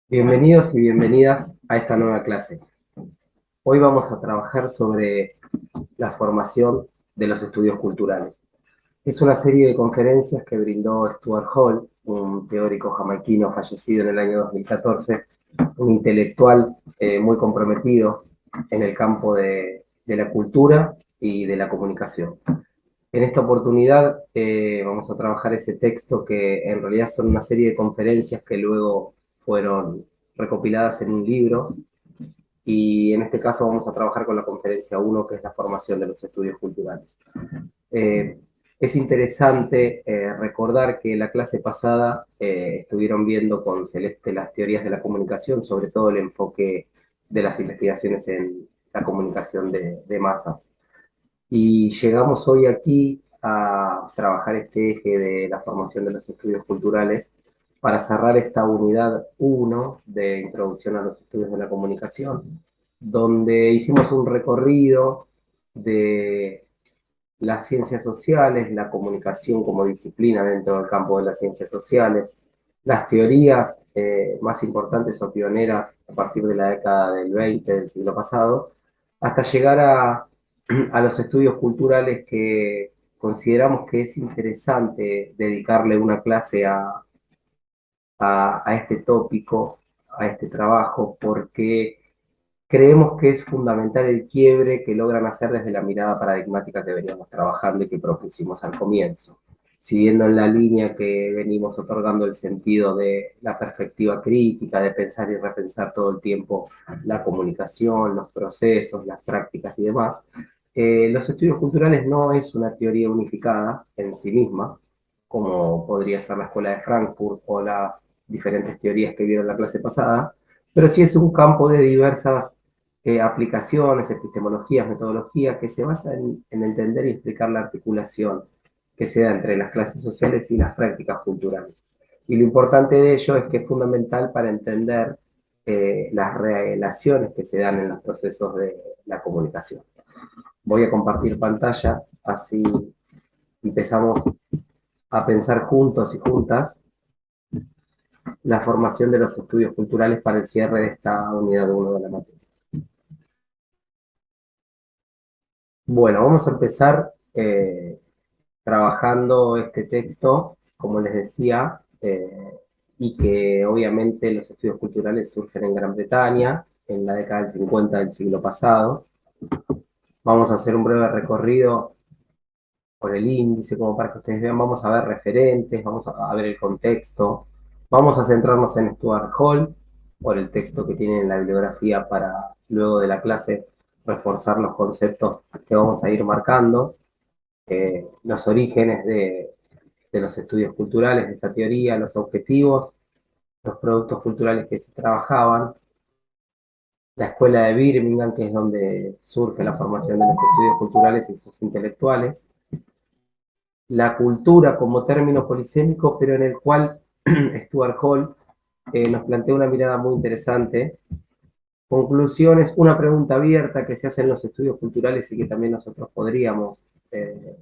Bienvenidos y bienvenidas a esta nueva clase. Hoy vamos a trabajar sobre la formación de los estudios culturales. Es una serie de conferencias que brindó Stuart Hall, un teórico jamaiquino fallecido en el año 2014, un intelectual muy comprometido en el campo de la cultura y de la comunicación. En esta oportunidad vamos a trabajar ese texto que en realidad son una serie de conferencias que luego fueron recopiladas en un libro, y en este caso vamos a trabajar con la conferencia uno, que es la formación de los estudios culturales. Eh, es interesante recordar que la clase pasada estuvieron viendo con Celeste las teorías de la comunicación, sobre todo el enfoque de las investigaciones en la comunicación de masas. Y llegamos hoy aquí a trabajar este eje de la formación de los estudios culturales para cerrar esta unidad uno de introducción a los estudios de la comunicación, donde hicimos un recorrido de las ciencias sociales, la comunicación como disciplina dentro del campo de las ciencias sociales, las teorías más importantes o pioneras a partir de la década del 20 del siglo pasado, hasta llegar a los estudios culturales que consideramos que es interesante dedicarle una clase a este tópico, a este trabajo, porque creemos que es fundamental el quiebre que logran hacer desde la mirada paradigmática que veníamos trabajando y que propusimos al comienzo. Siguiendo en la línea que venimos otorgando el sentido de la perspectiva crítica, de pensar y repensar todo el tiempo la comunicación, los procesos, las prácticas y demás, los estudios culturales no es una teoría unificada en sí misma, como podría ser la Escuela de Frankfurt o las diferentes teorías que vieron la clase pasada, pero sí es un campo de diversas aplicaciones, epistemologías, metodologías que se basan en entender y explicar la articulación que se da entre las clases sociales y las prácticas culturales. Y lo importante de ello es que es fundamental para entender las relaciones que se dan en los procesos de la comunicación. Voy a compartir pantalla, así empezamos a pensar juntos y juntas la formación de los estudios culturales para el cierre de esta unidad uno de la materia. Bueno, vamos a empezar trabajando este texto, como les decía, y que obviamente los estudios culturales surgen en Gran Bretaña en la década del 50 del siglo pasado. Vamos a hacer un breve recorrido por el índice, como para que ustedes vean. Vamos a ver referentes, vamos a ver el contexto, vamos a centrarnos en Stuart Hall, por el texto que tiene en la bibliografía, para luego de la clase reforzar los conceptos que vamos a ir marcando, los orígenes de los estudios culturales, de esta teoría, los objetivos, los productos culturales que se trabajaban, la escuela de Birmingham, que es donde surge la formación de los estudios culturales y sus intelectuales, la cultura como término polisémico, pero en el cual Stuart Hall nos plantea una mirada muy interesante. Conclusiones, una pregunta abierta que se hace en los estudios culturales y que también nosotros podríamos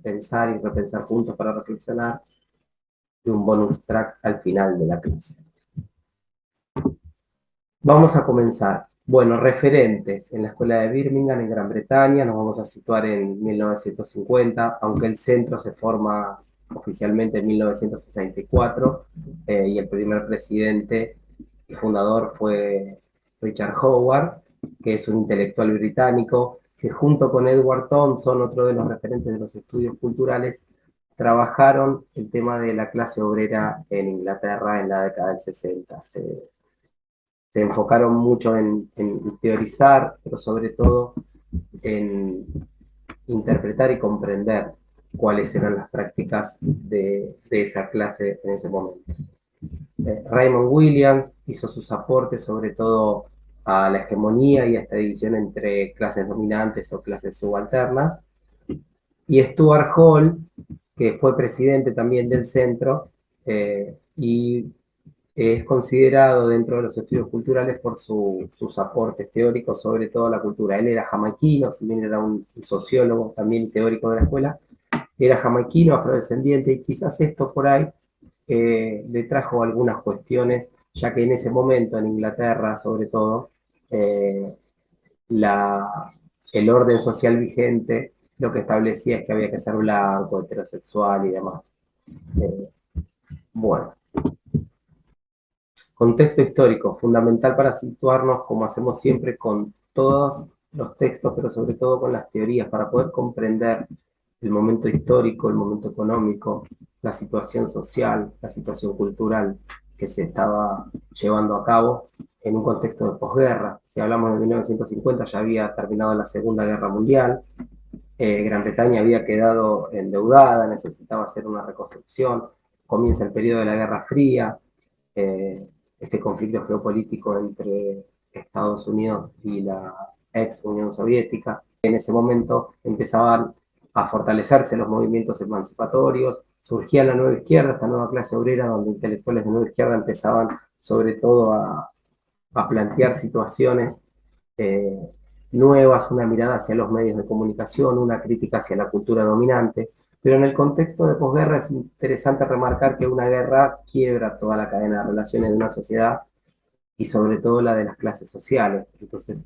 pensar y repensar juntos para reflexionar, y un bonus track al final de la clase. Vamos a comenzar. Bueno, referentes en la escuela de Birmingham, en Gran Bretaña, nos vamos a situar en 1950, aunque el centro se forma oficialmente en 1964, y el primer presidente y fundador fue Richard Howard, que es un intelectual británico, que junto con Edward Thompson, otro de los referentes de los estudios culturales, trabajaron el tema de la clase obrera en Inglaterra en la década del 60. Se enfocaron mucho en teorizar, pero sobre todo en interpretar y comprender cuáles eran las prácticas de esa clase en ese momento. Raymond Williams hizo sus aportes sobre todo a la hegemonía y a esta división entre clases dominantes o clases subalternas, y Stuart Hall, que fue presidente también del centro, y es considerado dentro de los estudios culturales por sus aportes teóricos, sobre todo a la cultura. Él era jamaiquino, si bien era un sociólogo también teórico de la escuela, era jamaiquino, afrodescendiente, y quizás esto por ahí le trajo algunas cuestiones ya que en ese momento en Inglaterra, sobre todo, eh, la, el orden social vigente lo que establecía es que había que ser blanco, heterosexual y demás. Eh, bueno, contexto histórico, fundamental para situarnos, como hacemos siempre, con todos los textos, pero sobre todo con las teorías, para poder comprender el momento histórico, el momento económico, la situación social, la situación cultural que se estaba llevando a cabo en un contexto de posguerra. Si hablamos de 1950, ya había terminado la Segunda Guerra Mundial, Gran Bretaña había quedado endeudada, necesitaba hacer una reconstrucción, comienza el periodo de la Guerra Fría, eh, este conflicto geopolítico entre Estados Unidos y la ex Unión Soviética. En ese momento empezaban a fortalecerse los movimientos emancipatorios, surgía la nueva izquierda, esta nueva clase obrera, donde intelectuales de nueva izquierda empezaban sobre todo a plantear situaciones eh, nuevas, una mirada hacia los medios de comunicación, una crítica hacia la cultura dominante. Pero en el contexto de posguerra es interesante remarcar que una guerra quiebra toda la cadena de relaciones de una sociedad y sobre todo la de las clases sociales. Entonces,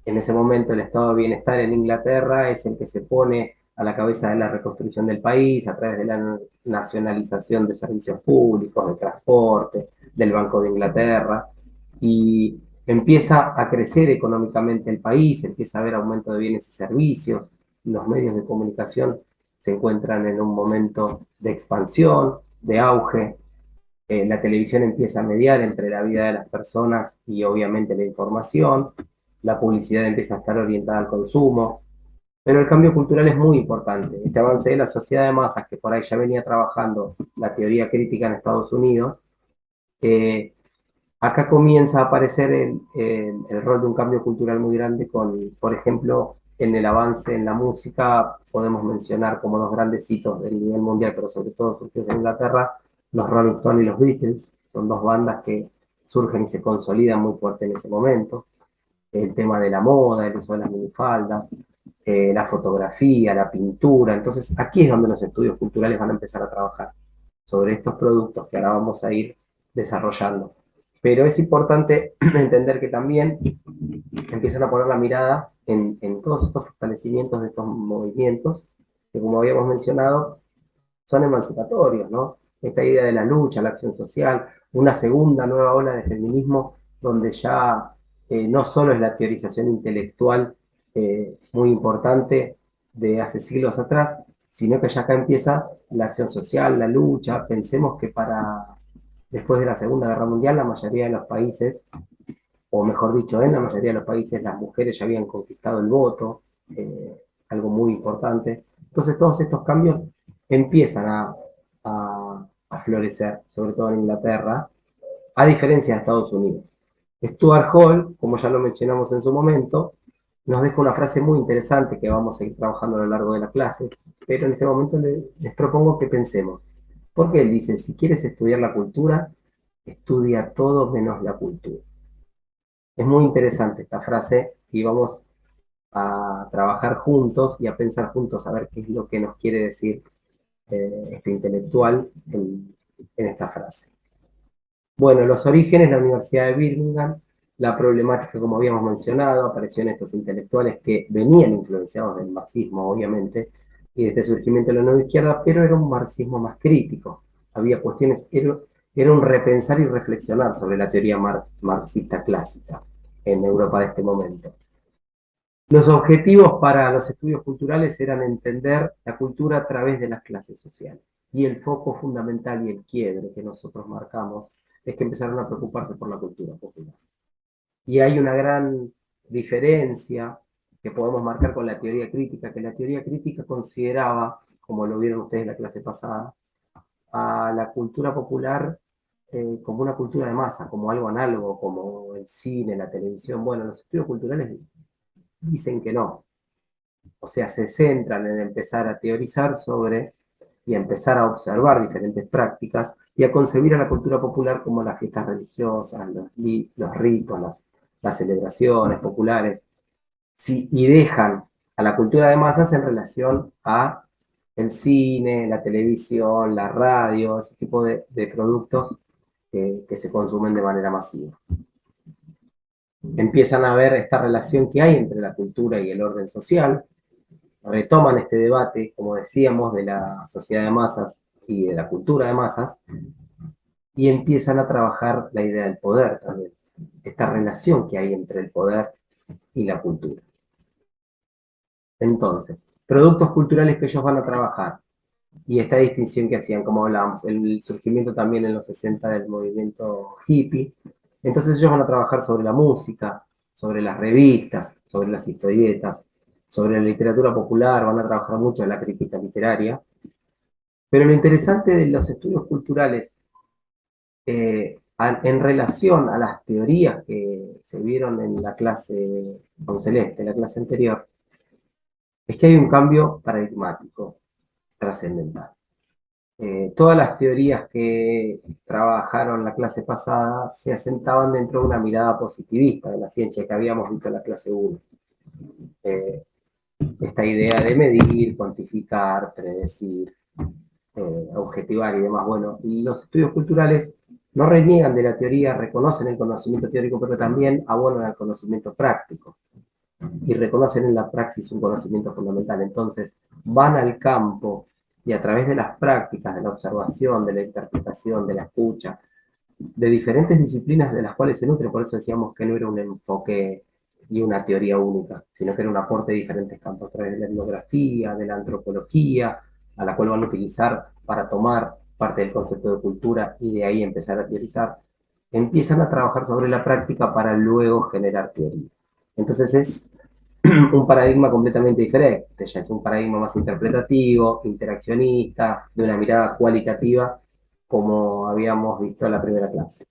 en ese momento el estado de bienestar en Inglaterra es el que se pone a la cabeza de la reconstrucción del país a través de la nacionalización de servicios públicos, de transporte, del Banco de Inglaterra, y empieza a crecer económicamente el país, empieza a haber aumento de bienes y servicios, los medios de comunicación se encuentran en un momento de expansión, de auge, la televisión empieza a mediar entre la vida de las personas y obviamente la información, la publicidad empieza a estar orientada al consumo, pero el cambio cultural es muy importante. Este avance de la sociedad de masas, que por ahí ya venía trabajando la teoría crítica en Estados Unidos, eh, acá comienza a aparecer el rol de un cambio cultural muy grande con, por ejemplo, en el avance en la música, podemos mencionar como dos grandes hitos del nivel mundial, pero sobre todo surgidos en Inglaterra, los Rolling Stones y los Beatles, son dos bandas que surgen y se consolidan muy fuerte en ese momento. El tema de la moda, el uso de las minifaldas, la fotografía, la pintura. Entonces, aquí es donde los estudios culturales van a empezar a trabajar sobre estos productos que ahora vamos a ir desarrollando. Pero es importante entender que también empiezan a poner la mirada en todos estos fortalecimientos de estos movimientos, que como habíamos mencionado, son emancipatorios, ¿no? Esta idea de la lucha, la acción social, una segunda nueva ola de feminismo donde ya no solo es la teorización intelectual muy importante de hace siglos atrás, sino que ya acá empieza la acción social, la lucha. Pensemos que para después de la Segunda Guerra Mundial, la mayoría de los países, o mejor dicho, en la mayoría de los países, las mujeres ya habían conquistado el voto, algo muy importante. Entonces, todos estos cambios empiezan a florecer, sobre todo en Inglaterra, a diferencia de Estados Unidos. Stuart Hall, como ya lo mencionamos en su momento, nos deja una frase muy interesante que vamos a ir trabajando a lo largo de la clase, pero en este momento les propongo que pensemos. Porque él dice, si quieres estudiar la cultura, estudia todo menos la cultura. Es muy interesante esta frase y vamos a trabajar juntos y a pensar juntos a ver qué es lo que nos quiere decir este intelectual en esta frase. Bueno, los orígenes, la Universidad de Birmingham, la problemática, como habíamos mencionado, apareció en estos intelectuales que venían influenciados del marxismo, obviamente, y de este surgimiento de la nueva izquierda, pero era un marxismo más crítico. Había cuestiones, era un repensar y reflexionar sobre la teoría marxista clásica en Europa de este momento. Los objetivos para los estudios culturales eran entender la cultura a través de las clases sociales. Y el foco fundamental y el quiebre que nosotros marcamos es que empezaron a preocuparse por la cultura popular. Y hay una gran diferencia que podemos marcar con la teoría crítica, que la teoría crítica consideraba, como lo vieron ustedes en la clase pasada, a la cultura popular como una cultura de masa, como algo análogo, como el cine, la televisión. Bueno, los estudios culturales dicen que no, o sea, se centran en empezar a teorizar sobre y a empezar a observar diferentes prácticas y a concebir a la cultura popular como las fiestas religiosas, los ritos, las celebraciones populares, sí, y dejan a la cultura de masas en relación a el cine, la televisión, la radio, ese tipo de productos que se consumen de manera masiva. Empiezan a ver esta relación que hay entre la cultura y el orden social, retoman este debate, como decíamos, de la sociedad de masas y de la cultura de masas, y empiezan a trabajar la idea del poder también, esta relación que hay entre el poder y la cultura. Entonces, productos culturales que ellos van a trabajar, y esta distinción que hacían, como hablábamos, el surgimiento también en los 60 del movimiento hippie. Entonces ellos van a trabajar sobre la música, sobre las revistas, sobre las historietas, sobre la literatura popular, van a trabajar mucho en la crítica literaria. Pero lo interesante de los estudios culturales en relación a las teorías que se vieron en la clase con Celeste, la clase anterior, es que hay un cambio paradigmático trascendental. Todas las teorías que trabajaron la clase pasada se asentaban dentro de una mirada positivista de la ciencia que habíamos visto en la clase 1. Esta idea de medir, cuantificar, predecir, objetivar y demás. Bueno, y los estudios culturales no reniegan de la teoría, reconocen el conocimiento teórico, pero también abonan al conocimiento práctico y reconocen en la praxis un conocimiento fundamental. Entonces, van al campo y a través de las prácticas, de la observación, de la interpretación, de la escucha, de diferentes disciplinas de las cuales se nutre, por eso decíamos que no era un enfoque y una teoría única, sino que era un aporte de diferentes campos, a través de la etnografía, de la antropología, a la cual van a utilizar para tomar parte del concepto de cultura y de ahí empezar a teorizar, empiezan a trabajar sobre la práctica para luego generar teoría. Entonces es un paradigma completamente diferente, ya es un paradigma más interpretativo, interaccionista, de una mirada cualitativa, como habíamos visto en la primera clase.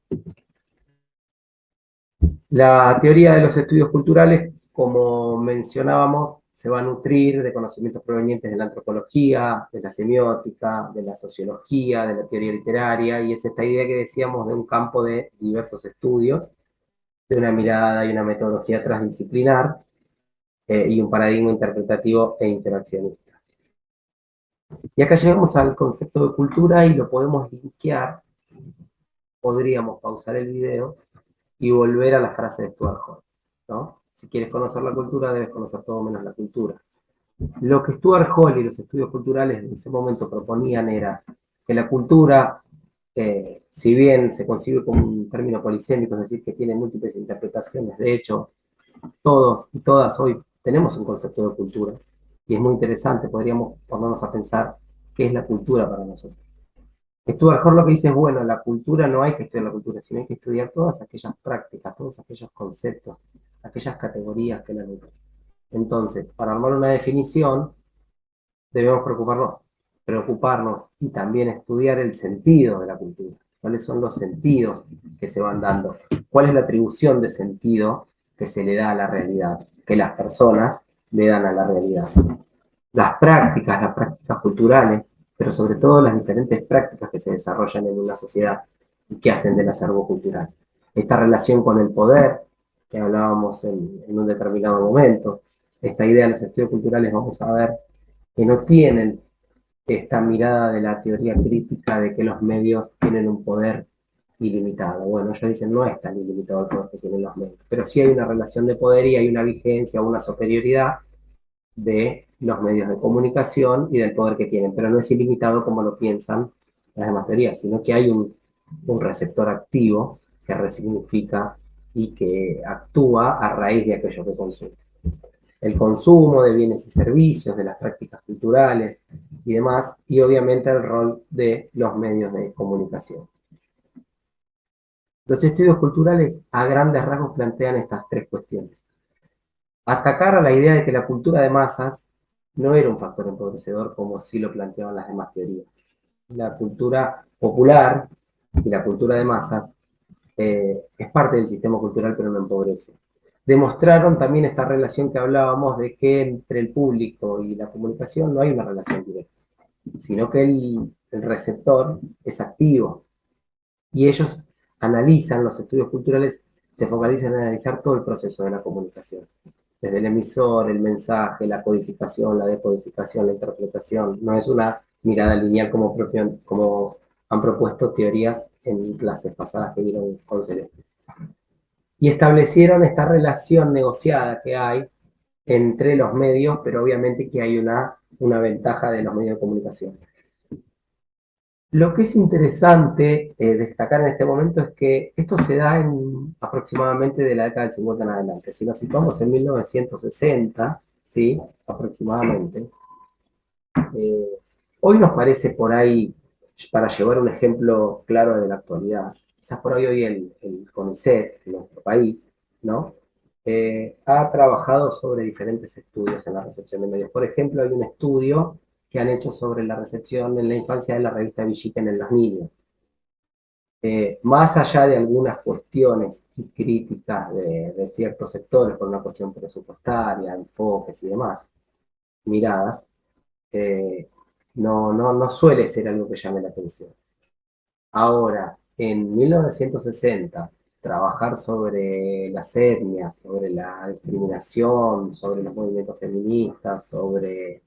La teoría de los estudios culturales, como mencionábamos, se va a nutrir de conocimientos provenientes de la antropología, de la semiótica, de la sociología, de la teoría literaria, y es esta idea que decíamos de un campo de diversos estudios, de una mirada y una metodología transdisciplinar, y un paradigma interpretativo e interaccionista. Y acá llegamos al concepto de cultura y lo podemos linkear, podríamos pausar el video y volver a la frase de Stuart Hall, ¿no? Si quieres conocer la cultura, debes conocer todo menos la cultura. Lo que Stuart Hall y los estudios culturales en ese momento proponían era que la cultura, si bien se concibe como un término polisémico, es decir, que tiene múltiples interpretaciones, de hecho, todos y todas hoy tenemos un concepto de cultura, y es muy interesante, podríamos ponernos a pensar qué es la cultura para nosotros. Stuart Hall lo que dice es, bueno, la cultura no hay que estudiar la cultura, sino hay que estudiar todas aquellas prácticas, todos aquellos conceptos, aquellas categorías que la nutren. Entonces, para armar una definición, debemos preocuparnos y también estudiar el sentido de la cultura. ¿Cuáles son los sentidos que se van dando? ¿Cuál es la atribución de sentido que se le da a la realidad, que las personas le dan a la realidad? Las prácticas culturales, pero sobre todo las diferentes prácticas que se desarrollan en una sociedad y que hacen del acervo cultural. Esta relación con el poder, que hablábamos en un determinado momento, esta idea de los estudios culturales, vamos a ver que no tienen esta mirada de la teoría crítica de que los medios tienen un poder ilimitado. Bueno, ellos dicen no es tan ilimitado el poder que tienen los medios, pero sí hay una relación de poder y hay una vigencia o una superioridad de los medios de comunicación y del poder que tienen, pero no es ilimitado como lo piensan las demás teorías, sino que hay un receptor activo que resignifica y que actúa a raíz de aquello que consume. El consumo de bienes y servicios, de las prácticas culturales y demás, y obviamente el rol de los medios de comunicación. Los estudios culturales a grandes rasgos plantean estas tres cuestiones. Atacar a la idea de que la cultura de masas no era un factor empobrecedor como sí lo planteaban las demás teorías. La cultura popular y la cultura de masas es parte del sistema cultural pero no empobrece. Demostraron también esta relación que hablábamos de que entre el público y la comunicación no hay una relación directa, sino que el receptor es activo y ellos analizan, los estudios culturales se focalizan en analizar todo el proceso de la comunicación, desde el emisor, el mensaje, la codificación, la decodificación, la interpretación. No es una mirada lineal como han propuesto teorías en clases pasadas que vieron con Celeste. Y establecieron esta relación negociada que hay entre los medios, pero obviamente que hay una ventaja de los medios de comunicación. Lo que es interesante destacar en este momento es que esto se da en aproximadamente de la década del 50 en adelante. Si nos situamos en 1960, ¿sí? Aproximadamente, eh, hoy nos parece por ahí, para llevar un ejemplo claro de la actualidad, quizás por ahí hoy el CONICET, en nuestro país, ¿no? Ha trabajado sobre diferentes estudios en la recepción de medios. Por ejemplo, hay un estudio que han hecho sobre la recepción en la infancia de la revista Villiquen en los niños. Más allá de algunas cuestiones y críticas de ciertos sectores por una cuestión presupuestaria, enfoques y demás, miradas, eh, no suele ser algo que llame la atención. Ahora, en 1960, trabajar sobre las etnias, sobre la discriminación, sobre los movimientos feministas, sobre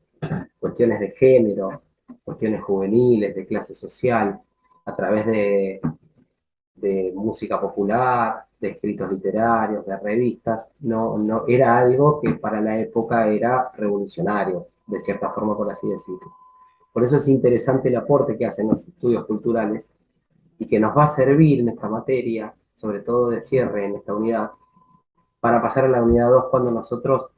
cuestiones de género, cuestiones juveniles, de clase social, a través de música popular, de escritos literarios, de revistas, no era algo que para la época era revolucionario, de cierta forma, por así decirlo. Por eso es interesante el aporte que hacen los estudios culturales y que nos va a servir en esta materia, sobre todo de cierre en esta unidad, para pasar a la unidad 2 cuando nosotros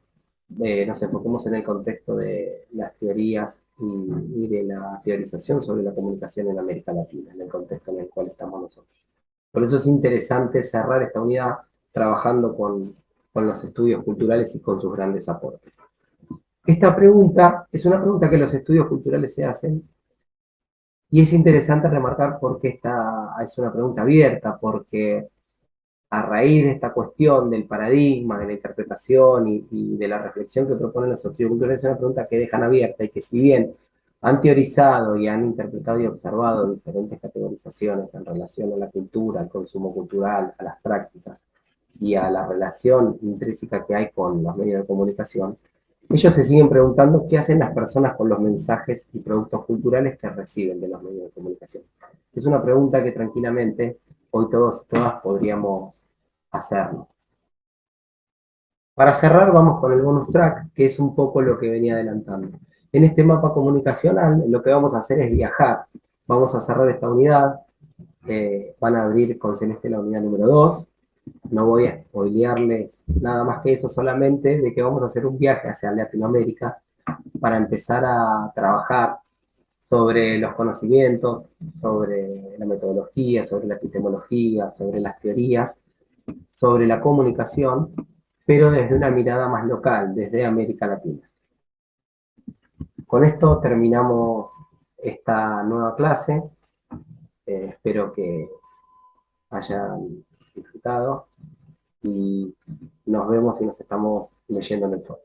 nos enfoquemos en el contexto de las teorías y de la teorización sobre la comunicación en América Latina, en el contexto en el cual estamos nosotros. Por eso es interesante cerrar esta unidad trabajando con los estudios culturales y con sus grandes aportes. Esta pregunta es una pregunta que los estudios culturales se hacen y es interesante remarcar por qué esta es una pregunta abierta, porque a raíz de esta cuestión del paradigma, de la interpretación y de la reflexión que proponen los estudios culturales, es una pregunta que dejan abierta y que si bien han teorizado y han interpretado y observado diferentes categorizaciones en relación a la cultura, al consumo cultural, a las prácticas y a la relación intrínseca que hay con los medios de comunicación, ellos se siguen preguntando qué hacen las personas con los mensajes y productos culturales que reciben de los medios de comunicación. Es una pregunta que tranquilamente hoy todos y todas podríamos hacerlo. Para cerrar, vamos con el bonus track, que es un poco lo que venía adelantando. En este mapa comunicacional, lo que vamos a hacer es viajar. Vamos a cerrar esta unidad. Van a abrir con Celeste la unidad número 2. No voy a spoilearles nada más que eso, solamente de que vamos a hacer un viaje hacia Latinoamérica para empezar a trabajar sobre los conocimientos, sobre la metodología, sobre la epistemología, sobre las teorías, sobre la comunicación, pero desde una mirada más local, desde América Latina. Con esto terminamos esta nueva clase. Espero que hayan disfrutado y nos vemos y nos estamos leyendo en el foro.